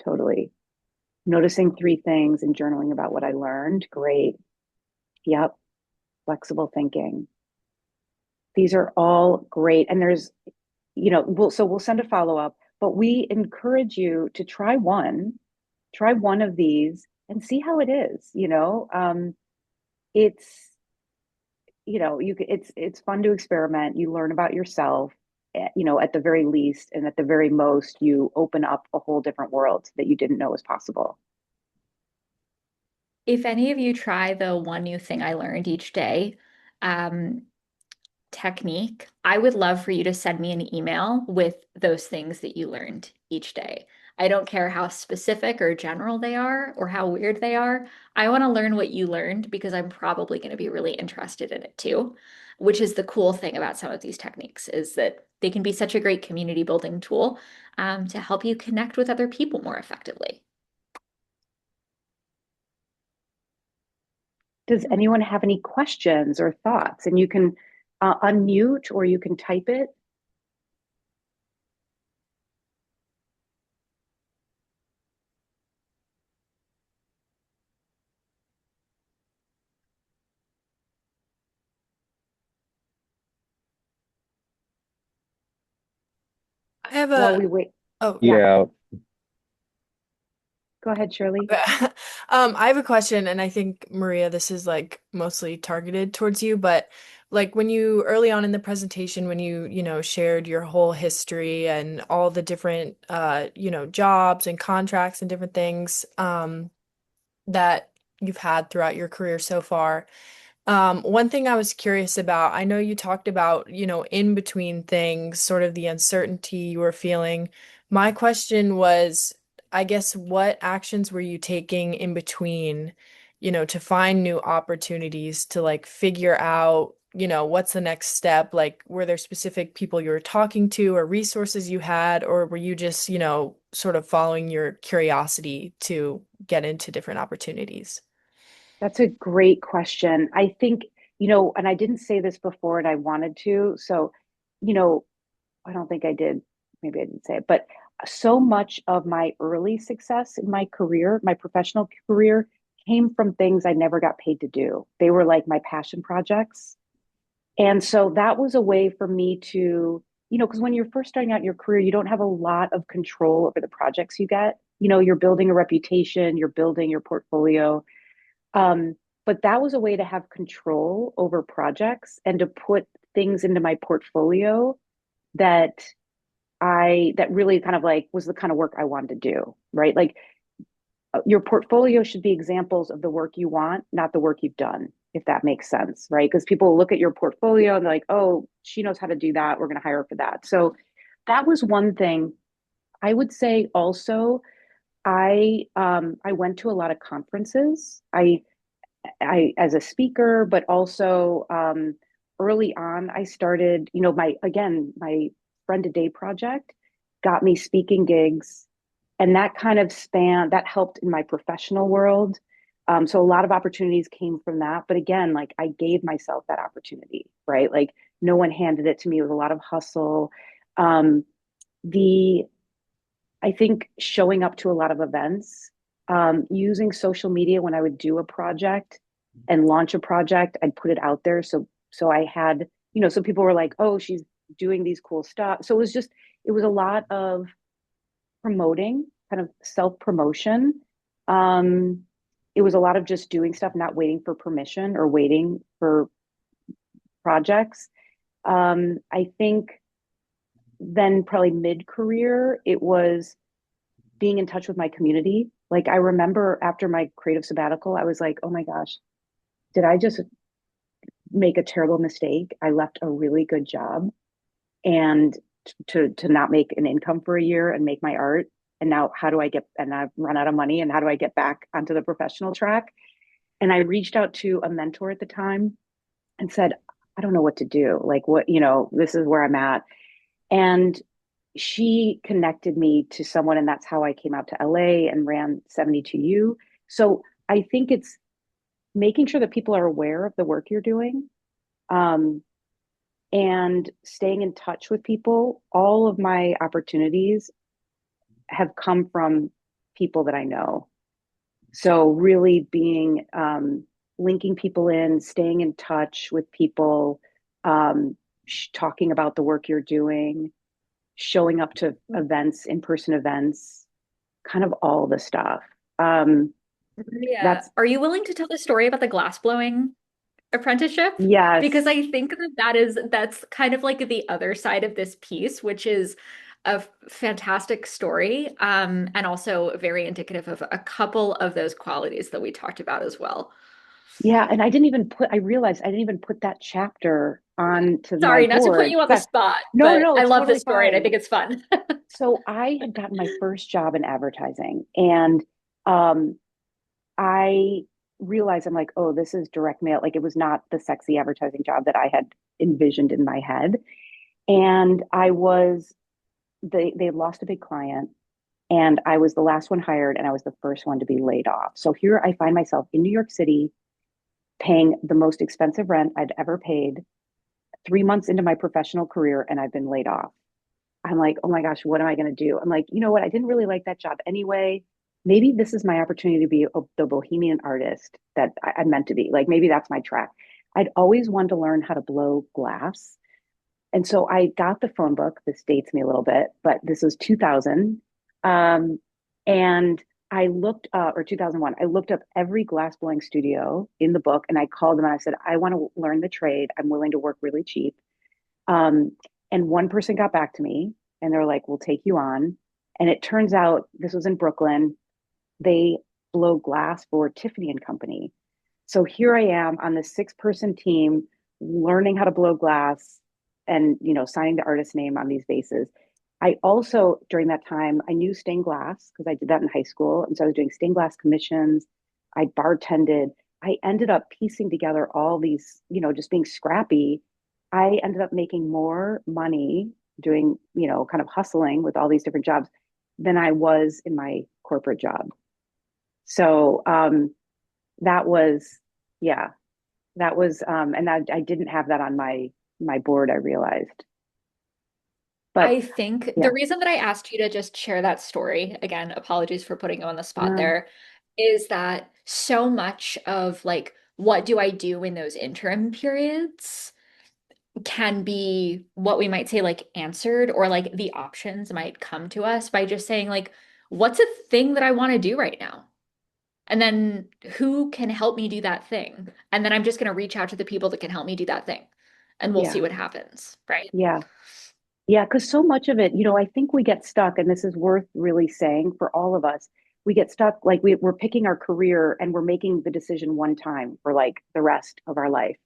Totally. Noticing three things and journaling about what I learned. Great. Yep. Flexible thinking. These are all great. And there's, we'll send a follow up, but we encourage you to try one of these and see how it is. It's, it's fun to experiment. You learn about yourself, at the very least, and at the very most, you open up a whole different world that you didn't know was possible. If any of you try the one new thing I learned each day, um, technique, I would love for you to send me an email with those things that you learned each day. I don't care how specific or general they are or how weird they are. I want to learn what you learned because I'm probably going to be really interested in it too, which is the cool thing about some of these techniques is that they can be such a great community building tool to help you connect with other people more effectively. Does anyone have any questions or thoughts? And you can unmute or you can type it. I have While a we wait. oh Yeah, Yeah, go ahead, Shirley. I have a question, and I think Maria, this is like mostly targeted towards you, but like when you early on in the presentation, when you shared your whole history and all the different jobs and contracts and different things that you've had throughout your career so far. One thing I was curious about, I know you talked about, in between things, sort of the uncertainty you were feeling. My question was, I guess, what actions were you taking in between, to find new opportunities to like figure out, what's the next step? Like, were there specific people you were talking to or resources you had, or were you just, sort of following your curiosity to get into different opportunities? That's a great question. I think, and I didn't say this before and I wanted to. So, you know, I don't think I did. Maybe I didn't say it, but so much of my early success in my career, my professional career, came from things I never got paid to do. They were like my passion projects. And so that was a way for me to, because when you're first starting out in your career, you don't have a lot of control over the projects you get. You're building a reputation, you're building your portfolio. Um, but that was a way to have control over projects and to put things into my portfolio that that really kind of like was the kind of work I wanted to do, right? Like your portfolio should be examples of the work you want, not the work you've done, if that makes sense, right? Because people look at your portfolio and they're like, oh, she knows how to do that. We're going to hire her for that. So that was one thing. I would say also, I went to a lot of conferences. I as a speaker, but also early on, I started, my friend a day project got me speaking gigs, and that kind of that helped in my professional world. So a lot of opportunities came from that. But again, like I gave myself that opportunity, right? Like no one handed it to me. It was a lot of hustle. Um, the I think showing up to a lot of events, using social media when I would do a project and launch a project, I'd put it out there. So I had, so people were like, oh, she's doing these cool stuff. So it was a lot of promoting, kind of self-promotion. Um, it was a lot of just doing stuff, not waiting for permission or waiting for projects. I think then probably mid-career, it was being in touch with my community. Like I remember after my creative sabbatical, I was like, oh my gosh, did I just make a terrible mistake? I left a really good job and to not make an income for a year and make my art. And now how do I get, and I've run out of money, and how do I get back onto the professional track? And I reached out to a mentor at the time and said, I don't know what to do. Like what, this is where I'm at. And she connected me to someone, and that's how I came out to LA and ran 72U. So I think it's making sure that people are aware of the work you're doing, um, and staying in touch with people. All of my opportunities have come from people that I know. So really being linking people in, staying in touch with people, talking about the work you're doing, showing up to events, in-person events, kind of all the stuff. Um, Yeah. that's Are you willing to tell the story about the glass blowing apprenticeship? Because yes. I think that that's kind of like the other side of this piece, which is a fantastic story, and also very indicative of a couple of those qualities that we talked about as well. Yeah, and I realized I didn't even put that chapter on to my Sorry, not to put board. you on the spot, No, but no, I it's love totally this story and I fine. think it's fun. So I had gotten my first job in advertising, and um, I realized I'm like, oh, this is direct mail. Like it was not the sexy advertising job that I had envisioned in my head. And they had lost a big client, and I was the last one hired, and I was the first one to be laid off. So here I find myself in New York City paying the most expensive rent I'd ever paid, 3 months into my professional career, and I've been laid off. I'm like, oh my gosh, what am I going to do? I'm like, you know what? I didn't really like that job anyway. Maybe this is my opportunity to be the bohemian artist that I meant to be. Like, maybe that's my track. I'd always wanted to learn how to blow glass. And so I got the phone book. This dates me a little bit, but this was 2000. Um, and I looked up, or 2001, I looked up every glass blowing studio in the book, and I called them and I said, I want to learn the trade. I'm willing to work really cheap. Um, and one person got back to me, and they're like, we'll take you on. And it turns out this was in Brooklyn. They blow glass for Tiffany and Company. So here I am on the 6-person team learning how to blow glass and, signing the artist name on these vases. I also, during that time, I knew stained glass because I did that in high school. And so I was doing stained glass commissions. I bartended. I ended up piecing together all these, just being scrappy. I ended up making more money doing, kind of hustling with all these different jobs than I was in my corporate job. So that was, yeah, that was, and I didn't have that on my board, I realized. But I think the yeah, reason that I asked you to just share that story, again, apologies for putting you on the spot no, there, is that so much of like, what do I do in those interim periods can be what we might say like answered, or like the options might come to us by just saying like, what's a thing that I want to do right now? And then who can help me do that thing? And then I'm just going to reach out to the people that can help me do that thing. And we'll see yeah, what happens, right? yeah, yeah, because so much of it, I think we get stuck, and this is worth really saying for all of us. We get stuck, like we're picking our career and we're making the decision one time for like the rest of our life.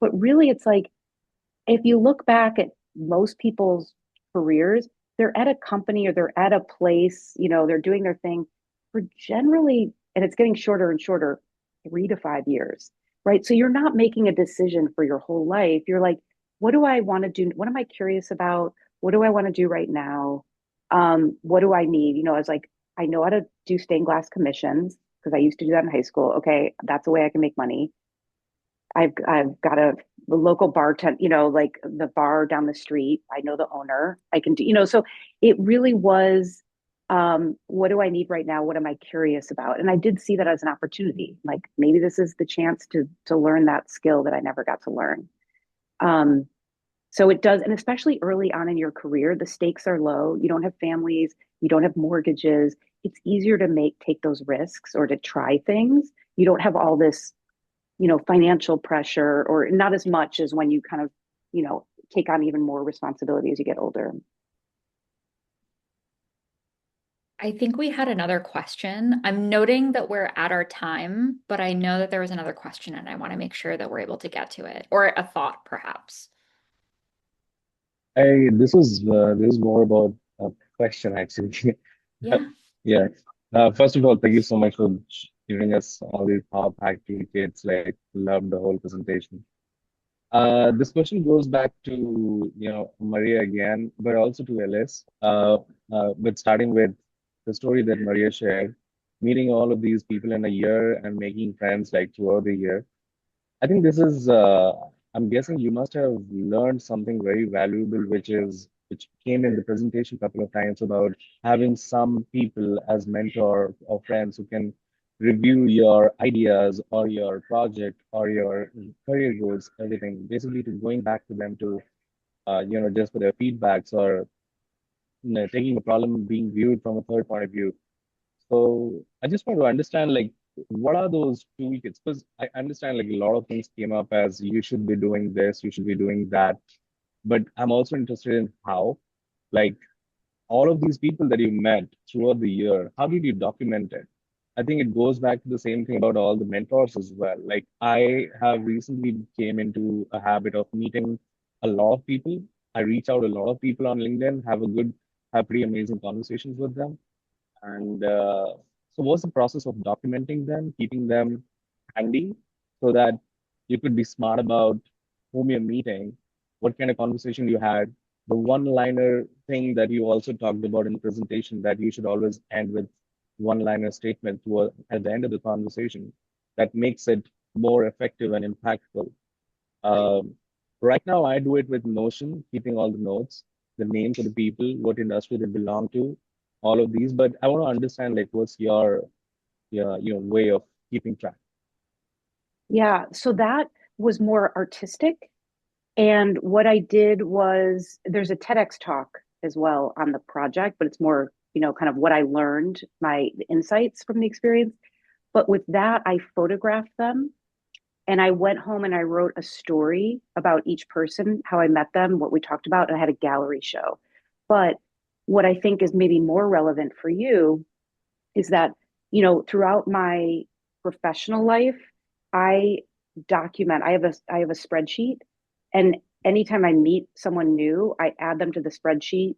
But really, it's like if you look back at most people's careers, they're at a company or they're at a place, they're doing their thing for generally, and it's getting shorter and shorter, 3 to 5 years, right? So you're not making a decision for your whole life. You're like, what do I want to do? What am I curious about? What do I want to do right now? What do I need? I was like, I know how to do stained glass commissions because I used to do that in high school. Okay, that's a way I can make money. I've got a local bartender, like the bar down the street. I know the owner. I can do, so it really was, what do I need right now? What am I curious about? And I did see that as an opportunity. Like maybe this is the chance to learn that skill that I never got to learn. Um, So it does, and especially early on in your career, the stakes are low. You don't have families, you don't have mortgages. It's easier to take those risks or to try things. You don't have all this, financial pressure, or not as much as when you kind of, take on even more responsibility as you get older. I think we had another question. I'm noting that we're at our time, but I know that there was another question and I want to make sure that we're able to get to it, or a thought perhaps. This is more about a question actually. Yeah. Yeah. First of all, thank you so much for giving us all these power-packed details. Like, love the whole presentation. This question goes back to, Maria again, but also to Ellis. But starting with the story that Maria shared, meeting all of these people in a year and making friends like throughout the year. I think I'm guessing you must have learned something very valuable, which came in the presentation a couple of times about having some people as mentor or friends who can review your ideas or your project or your career goals, everything. Basically, to going back to them to, just for their feedbacks or taking a problem being viewed from a third point of view. So I just want to understand, like, what are those toolkits? Because I understand, like, a lot of things came up as you should be doing this, you should be doing that. But I'm also interested in how, like, all of these people that you met throughout the year, how did you document it? I think it goes back to the same thing about all the mentors as well. Like, I have recently came into a habit of meeting a lot of people. I reach out a lot of people on LinkedIn, have pretty amazing conversations with them. And so, what's the process of documenting them, keeping them handy so that you could be smart about whom you're meeting, what kind of conversation you had, the one-liner thing that you also talked about in the presentation that you should always end with one-liner statement at the end of the conversation that makes it more effective and impactful. Um, right now, I do it with Notion, keeping all the notes, the names of the people, what industry they belong to, all of these. But I want to understand, like, what's your way of keeping track? Yeah, so that was more artistic. And what I did was there's a TEDx talk as well on the project, but it's more, kind of what I learned, my insights from the experience. But with that, I photographed them and I went home and I wrote a story about each person, how I met them, what we talked about, and I had a gallery show. But what I think is maybe more relevant for you is that, throughout my professional life, I I have a spreadsheet, and anytime I meet someone new, I add them to the spreadsheet.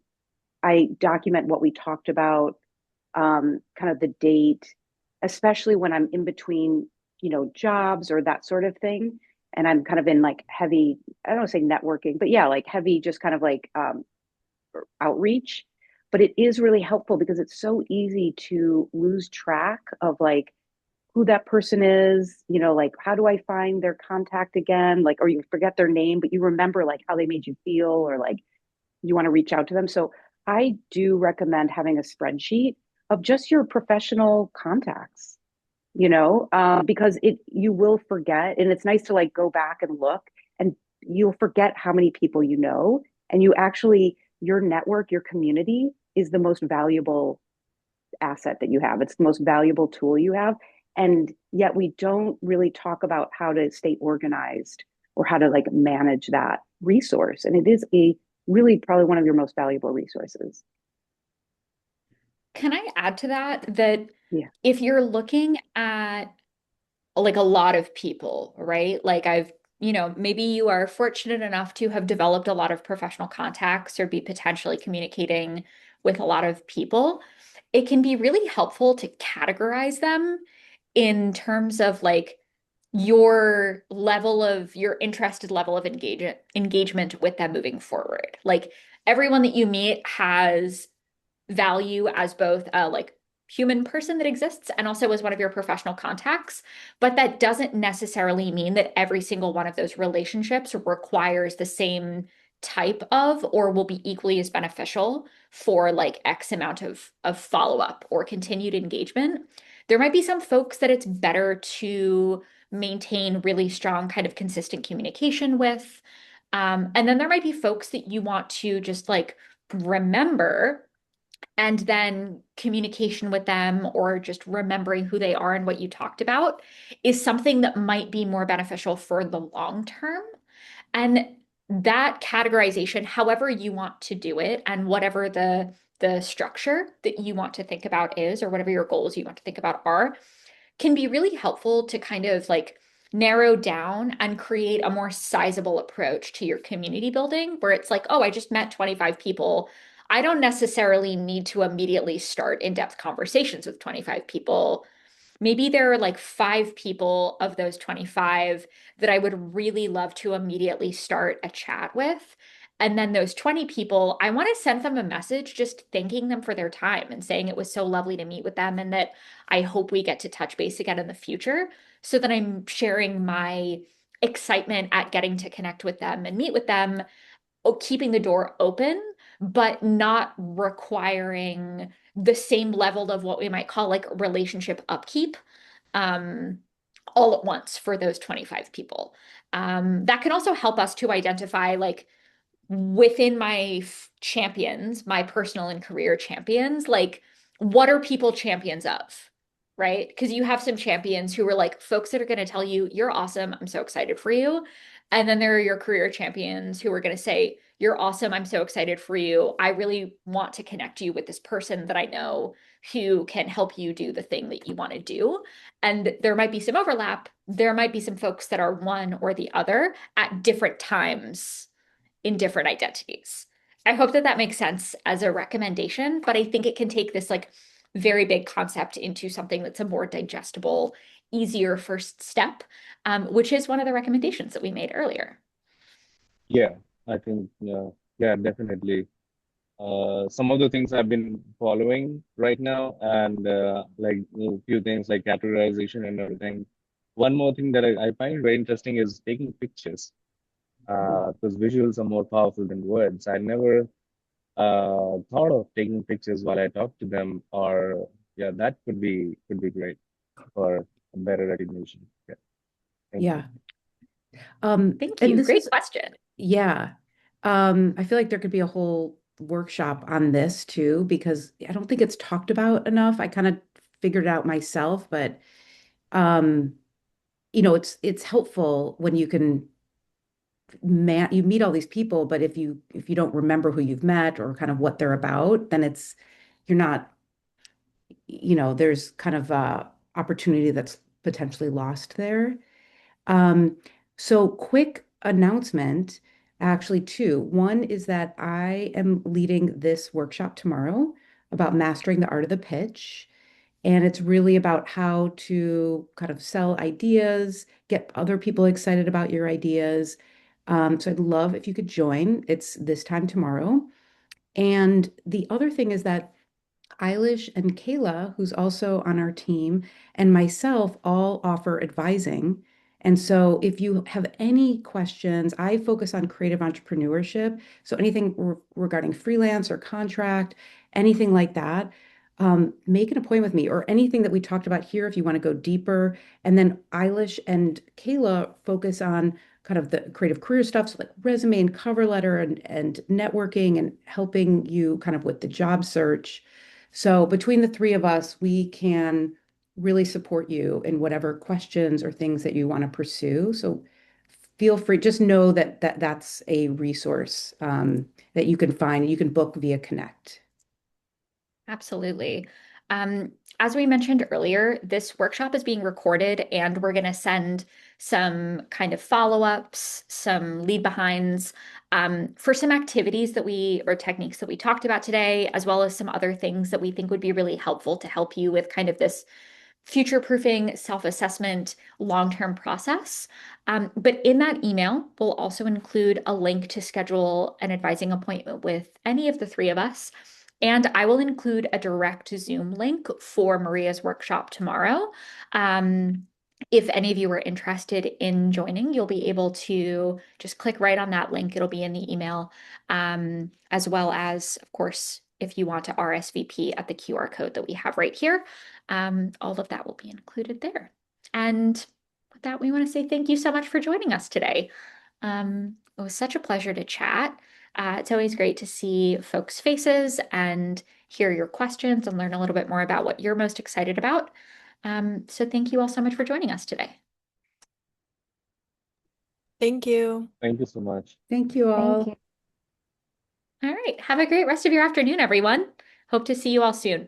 I document what we talked about, kind of the date, especially when I'm in between, jobs or that sort of thing. And I'm kind of in like heavy, I don't want to say networking, but yeah, like heavy, just kind of like outreach. But it is really helpful because it's so easy to lose track of like who that person is, like how do I find their contact again? Like, or you forget their name, but you remember like how they made you feel, or like you want to reach out to them. So I do recommend having a spreadsheet of just your professional contacts, because you will forget. And it's nice to like go back and look, and you'll forget how many people you know. And your network, your community is the most valuable asset that you have. It's the most valuable tool you have. And yet we don't really talk about how to stay organized or how to like manage that resource. And it is a really probably one of your most valuable resources. Can I add to that that Yeah. if you're looking at like a lot of people, right? Like maybe you are fortunate enough to have developed a lot of professional contacts or be potentially communicating with a lot of people. It can be really helpful to categorize them in terms of like your interested level of engagement with them moving forward. Like everyone that you meet has value as both a like human person that exists and also as one of your professional contacts. But that doesn't necessarily mean that every single one of those relationships requires the same type of or will be equally as beneficial for like X amount of follow-up or continued engagement. There might be some folks that it's better to maintain really strong kind of consistent communication with. And then there might be folks that you want to just like remember, and then communication with them or just remembering who they are and what you talked about is something that might be more beneficial for the long term. And that categorization, however you want to do it, and whatever the structure that you want to think about is, or whatever your goals you want to think about are, can be really helpful to kind of like narrow down and create a more sizable approach to your community building, where it's like, oh, I just met 25 people. I don't necessarily need to immediately start in-depth conversations with 25 people. Maybe there are like 5 people of those 25 that I would really love to immediately start a chat with. And then those 20 people, I want to send them a message just thanking them for their time and saying it was so lovely to meet with them and that I hope we get to touch base again in the future, so that I'm sharing my excitement at getting to connect with them and meet with them, keeping the door open, but not requiring the same level of what we might call like relationship upkeep um, all at once for those 25 people. That can also help us to identify like within my champions, my personal and career champions, like what are people champions of? Right? Because you have some champions who are like folks that are going to tell you, you're awesome. I'm so excited for you. And then there are your career champions who are going to say, you're awesome. I'm so excited for you. I really want to connect you with this person that I know who can help you do the thing that you want to do. And there might be some overlap. There might be some folks that are one or the other at different times in different identities. I hope that that makes sense as a recommendation, but I think it can take this like very big concept into something that's a more digestible, easier first step, which is one of the recommendations that we made earlier. Yeah, I think, yeah, definitely. Some of the things I've been following right now, and like a few things like categorization and everything. One more thing that I find very interesting is taking pictures, because visuals are more powerful than words. I never thought of taking pictures while I talk to them, or yeah, that could be great for a better recognition. Yeah, thank you. Yeah. Um, Thank and you. this Great is, question. yeah. I feel like there could be a whole workshop on this too, because I don't think it's talked about enough. I kind of figured it out myself, but um, it's helpful when you can you meet all these people, but if you don't remember who you've met or kind of what they're about, then you're not, there's kind of opportunity that's potentially lost there. Um, so quick announcement, actually two. One is that I am leading this workshop tomorrow about mastering the art of the pitch. And it's really about how to kind of sell ideas, get other people excited about your ideas. So I'd love if you could join. It's this time tomorrow. And the other thing is that Eilish and Kayla, who's also on our team, and myself all offer advising. And so if you have any questions, I focus on creative entrepreneurship. So anything regarding freelance or contract, anything like that, make an appointment with me or anything that we talked about here if you want to go deeper. And then Eilish and Kayla focus on kind of the creative career stuff, so like resume and cover letter and networking and helping you kind of with the job search. So between the three of us, we can really support you in whatever questions or things that you want to pursue. So feel free, just know that's a resource that you can find. You can book via Connect. Absolutely. As we mentioned earlier, this workshop is being recorded and we're going to send some kind of follow-ups, some lead behinds for some activities or techniques that we talked about today, as well as some other things that we think would be really helpful to help you with kind of this future-proofing self-assessment long-term process. But in that email, we'll also include a link to schedule an advising appointment with any of the three of us. And I will include a direct Zoom link for Maria's workshop tomorrow. If any of you are interested in joining, you'll be able to just click right on that link. It'll be in the email, as well as, of course, if you want to RSVP at the QR code that we have right here. All of that will be included there. And with that, we want to say thank you so much for joining us today. It was such a pleasure to chat. It's always great to see folks' faces and hear your questions and learn a little bit more about what you're most excited about. So thank you all so much for joining us today. Thank you. Thank you so much. Thank you all. Thank you. All right. Have a great rest of your afternoon, everyone. Hope to see you all soon.